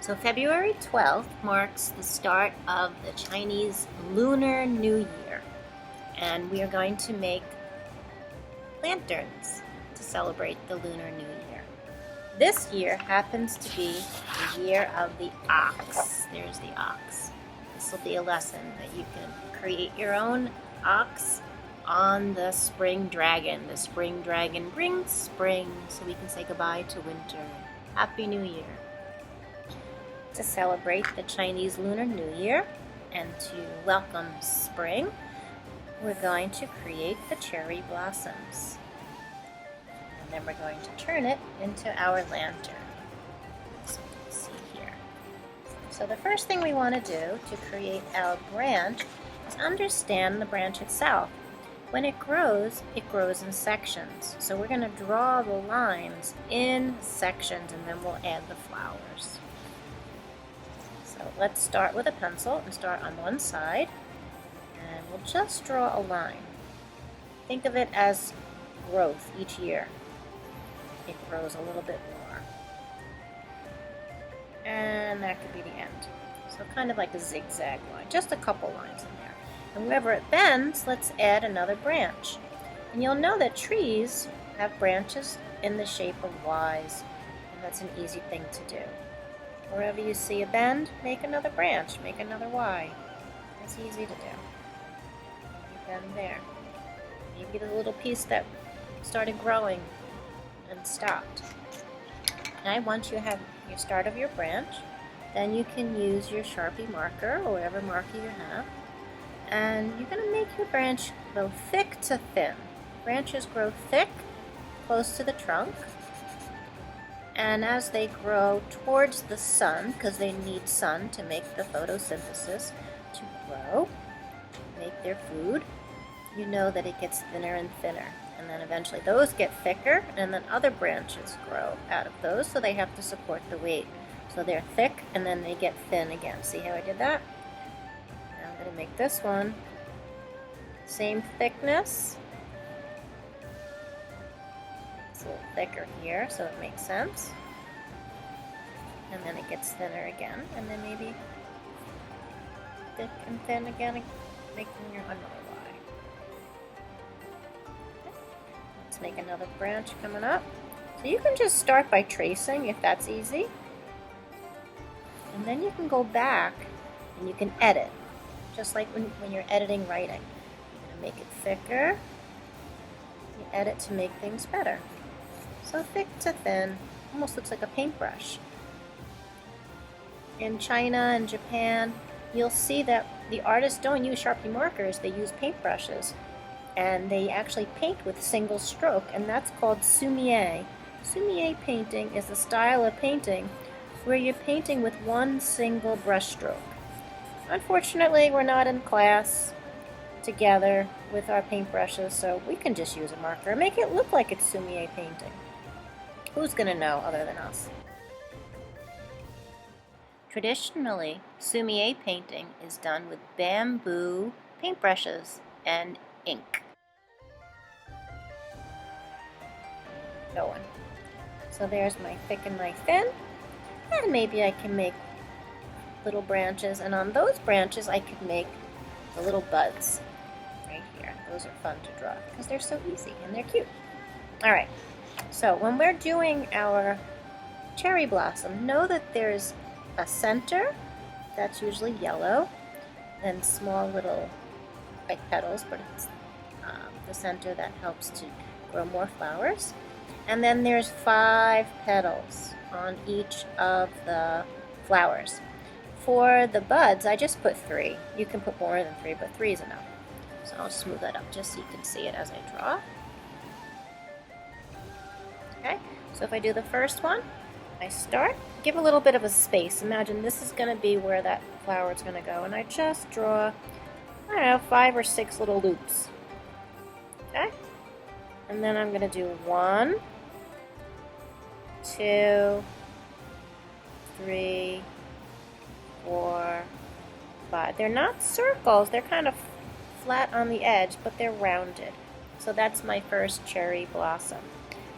So February 12th marks the start of the Chinese Lunar New Year, and we are going to make lanterns to celebrate the Lunar New Year. This year happens to be the year of the ox. There's the ox. This will be a lesson that you can create your own ox on the spring dragon. The spring dragon brings spring, so we can say goodbye to winter. Happy New Year. To celebrate the Chinese Lunar New Year and to welcome spring, we're going to create the cherry blossoms. And then we're going to turn it into our lantern. So you can see here. So the first thing we want to do to create our branch is understand the branch itself. When it grows in sections. So we're going to draw the lines in sections and then we'll add the flowers. So let's start with a pencil and start on one side, and we'll just draw a line. Think of it as growth each year. It grows a little bit more. And that could be the end. So kind of like a zigzag line, just a couple lines in there. And wherever it bends, let's add another branch. And you'll know that trees have branches in the shape of Ys, and that's an easy thing to do. Wherever you see a bend, make another branch, make another Y. It's easy to do. Maybe bend there. Maybe the little piece that started growing and stopped. Okay, once you have your start of your branch, then you can use your Sharpie marker or whatever marker you have. And you're going to make your branch go thick to thin. Branches grow thick, close to the trunk. And as they grow towards the sun, because they need sun to make the photosynthesis to grow, make their food, you know that it gets thinner and thinner. And then eventually those get thicker, and then other branches grow out of those, so they have to support the weight. So they're thick, and then they get thin again. See how I did that? Now I'm going to make this one same thickness. It's a little thicker here, so it makes sense. And then it gets thinner again, and then maybe thick and thin again, making your another Y. Okay. Let's make another branch coming up. So you can just start by tracing if that's easy. And then you can go back and you can edit, just like when you're editing writing. You're going to make it thicker. You edit to make things better. So thick to thin, almost looks like a paintbrush. In China and Japan, you'll see that the artists don't use Sharpie markers, they use paintbrushes. And they actually paint with single stroke, and that's called sumi-e. Sumi-e painting is a style of painting where you're painting with one single brush stroke. Unfortunately, we're not in class together with our paintbrushes, so we can just use a marker and make it look like it's sumi-e painting. Who's going to know other than us? Traditionally, sumi-e painting is done with bamboo paintbrushes and ink. Going. So there's my thick and my thin, and maybe I can make little branches, and on those branches I could make the little buds right here. Those are fun to draw because they're so easy and they're cute. Alright, so when we're doing our cherry blossom, know that there's a center that's usually yellow, and small little white petals, but it's the center that helps to grow more flowers. And then there's 5 petals on each of the flowers. For the buds, I just put 3. You can put more than 3, but 3 is enough. So I'll smooth that up just so you can see it as I draw. Okay, so if I do the first one, I start, give a little bit of a space. Imagine this is going to be where that flower is going to go, and I just draw, I don't know, 5 or 6 little loops. Okay, and then I'm going to do 1, 2, 3, 4, 5. They're not circles, they're kind of flat on the edge, but they're rounded. So that's my first cherry blossom.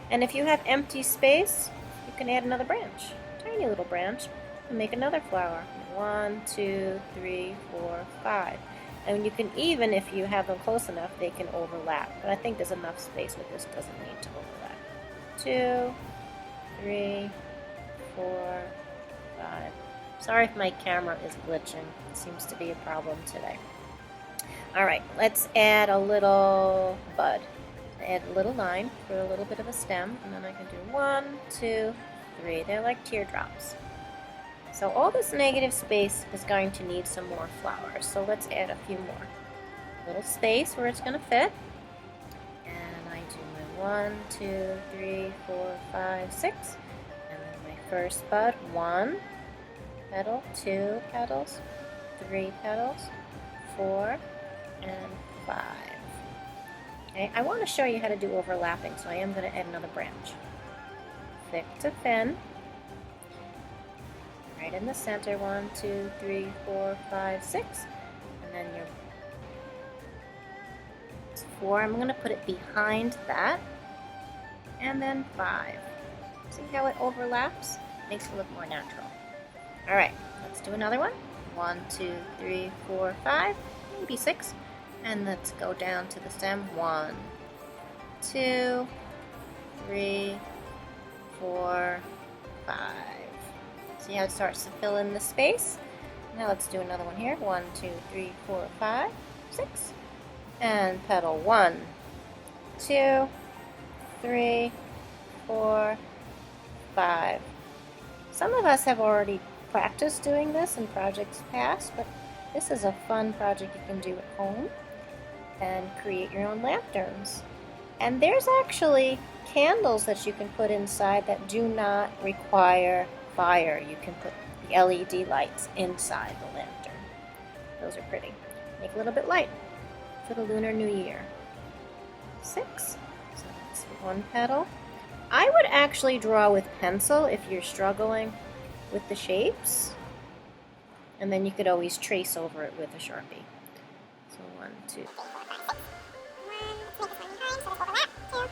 And if you have empty space, you can add another branch, tiny little branch. and make another flower. 1, 2, 3, 4, 5. And you can even, if you have them close enough, they can overlap. But I think there's enough space where this doesn't need to overlap. 2, 3, 4, 5. Sorry if my camera is glitching. It seems to be a problem today. Alright, let's add a little bud. Add a little line for a little bit of a stem, and then I can do 1, 2, 3. They're like teardrops. So all this negative space is going to need some more flowers. So let's add a few more. A little space where it's going to fit. And I do my 1, 2, 3, 4, 5, 6. And then my first bud, 1 petal, 2 petals, 3 petals, 4, and 5. Okay, I want to show you how to do overlapping, so I am going to add another branch. Thick to thin. Right in the center, 1, 2, 3, 4, 5, 6. And then your 4, I'm going to put it behind that. And then 5. See how it overlaps? Makes it look more natural. Alright, let's do another one. 1, 2, 3, 4, 5, maybe 6. And let's go down to the stem. 1, 2, 3, 4, 5. See how it starts to fill in the space? Now let's do another one here. 1, 2, 3, 4, 5, 6. And petal 1, 2, 3, 4, 5. Some of us have already practiced doing this in projects past, but this is a fun project you can do at home and create your own lanterns. And there's actually candles that you can put inside that do not require fire. You can put the LED lights inside the lantern. Those are pretty. Make a little bit light for the Lunar New Year. 6. So that's 1 petal. I would actually draw with pencil if you're struggling with the shapes. And then you could always trace over it with a Sharpie. So 1, 2, 3, 4, 5, 6.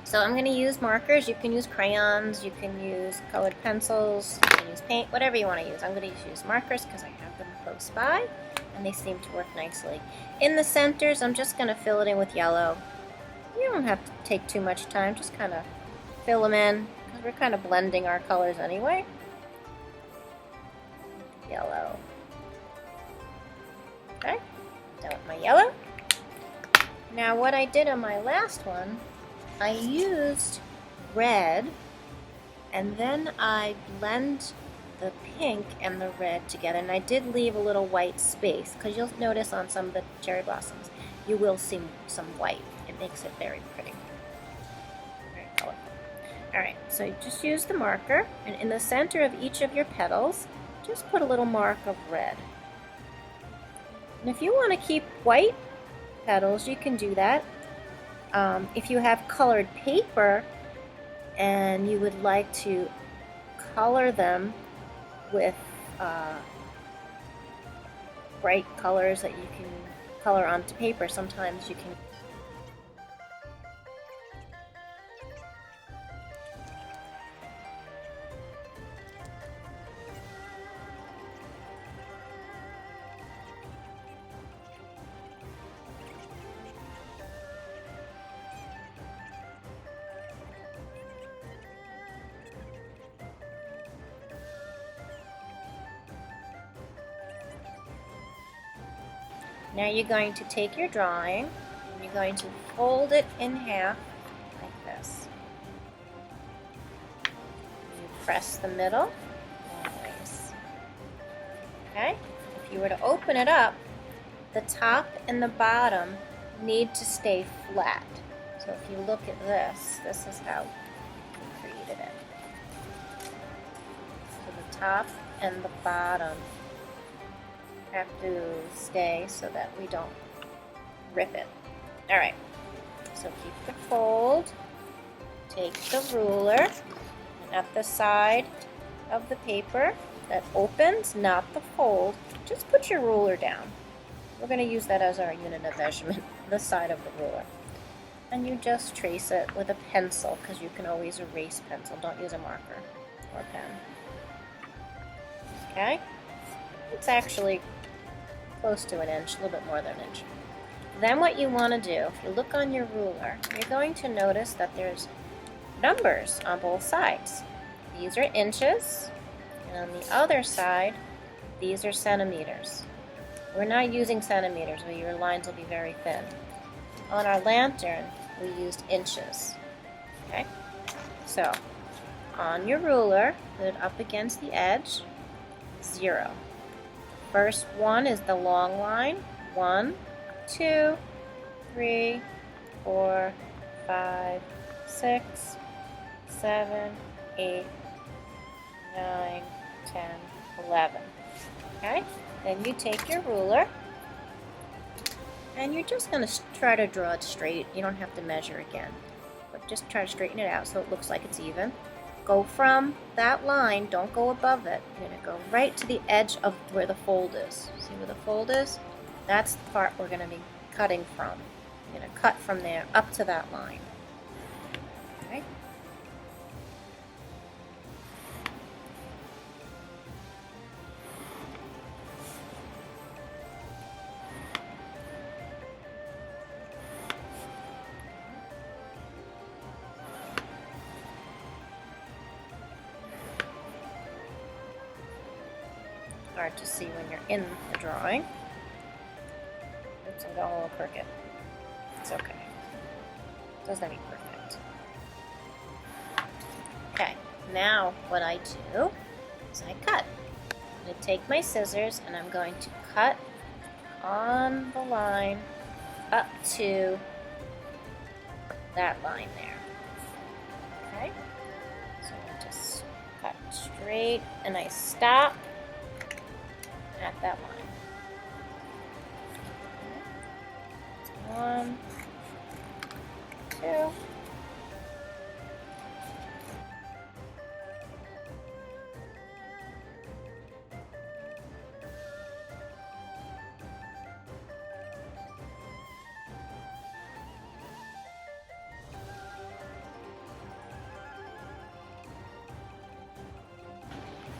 So I'm going to use markers. You can use crayons, you can use colored pencils, you can use paint, whatever you want to use. I'm going to use markers because I have them close by and they seem to work nicely. In the centers, I'm just going to fill it in with yellow. You don't have to take too much time, just kind of fill them in because we're kind of blending our colors anyway. Yellow. Okay, done with my yellow. Now what I did on my last one, I used red and then I blend the pink and the red together, and I did leave a little white space because you'll notice on some of the cherry blossoms you will see some white. It makes it very pretty, very colorful. Alright, so you just use the marker, and in the center of each of your petals just put a little mark of red. And if you want to keep white petals, you can do that. If you have colored paper and you would like to color them with bright colors that you can color onto paper, sometimes you can Now you're going to take your drawing and you're going to fold it in half like this. You press the middle always. Okay? If you were to open it up, the top and the bottom need to stay flat. So if you look at this, this is how we created it. top and the bottom have to stay so that we don't rip it. Alright, so keep the fold, take the ruler, and at the side of the paper that opens, not the fold, just put your ruler down. We're going to use that as our unit of measurement, the side of the ruler. And you just trace it with a pencil, because you can always erase pencil. Don't use a marker or a pen. Okay? It's actually close to an inch, a little bit more than an inch. Then what you want to do, if you look on your ruler, you're going to notice that there's numbers on both sides. These are inches, and on the other side, these are centimeters. We're not using centimeters, but your lines will be very thin. On our lantern, we used inches. Okay? So, on your ruler, put it up against the edge, 0. First one is the long line, 1, 2, 3, 4, 5, 6, 7, 8, 9, 10, 11. Okay? Then you take your ruler, and you're just going to try to draw it straight. You don't have to measure again, but just try to straighten it out so it looks like it's even. Go from that line, don't go above it. You're going to go right to the edge of where the fold is. See where the fold is? That's the part we're going to be cutting from. You're going to cut from there up to that line. Okay? Hard to see when you're in the drawing. Oops, I'm going a little crooked. It's okay. Doesn't have to be perfect. Okay, now what I do is I cut. I'm going to take my scissors and I'm going to cut on the line up to that line there. Okay? So I just cut straight and I stop at that line. 1, 2.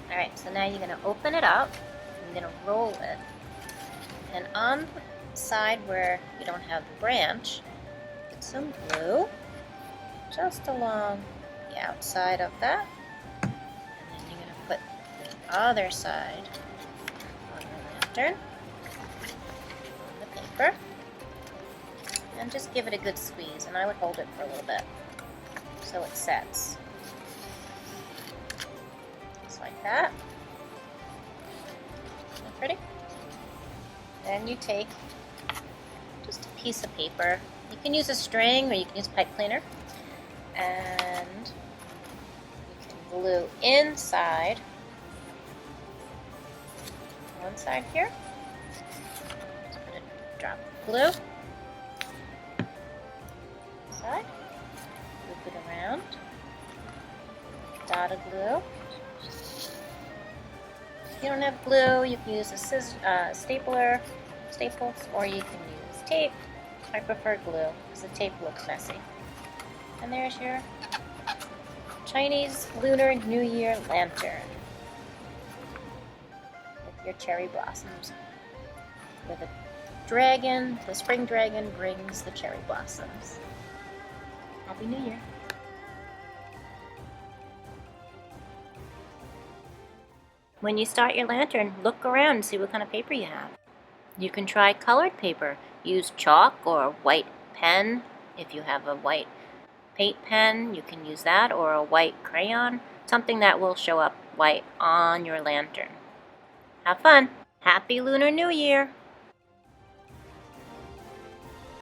Alright, so now you're going to open it up. I'm going to roll it, and on the side where you don't have the branch, put some glue just along the outside of that, and then you're going to put the other side on the lantern, on the paper, and just give it a good squeeze, and I would hold it for a little bit so it sets. Just like that. Pretty. Then you take just a piece of paper. You can use a string or you can use pipe cleaner, and you can glue inside one side here. Just put a drop of glue side, loop it around, dot of glue. If you don't have glue, you can use a staples, or you can use tape. I prefer glue because the tape looks messy. And there's your Chinese Lunar New Year lantern with your cherry blossoms. Where the dragon, the spring dragon, brings the cherry blossoms. Happy New Year! When you start your lantern, look around and see what kind of paper you have. You can try colored paper. Use chalk or a white pen. If you have a white paint pen, you can use that, or a white crayon. Something that will show up white on your lantern. Have fun! Happy Lunar New Year!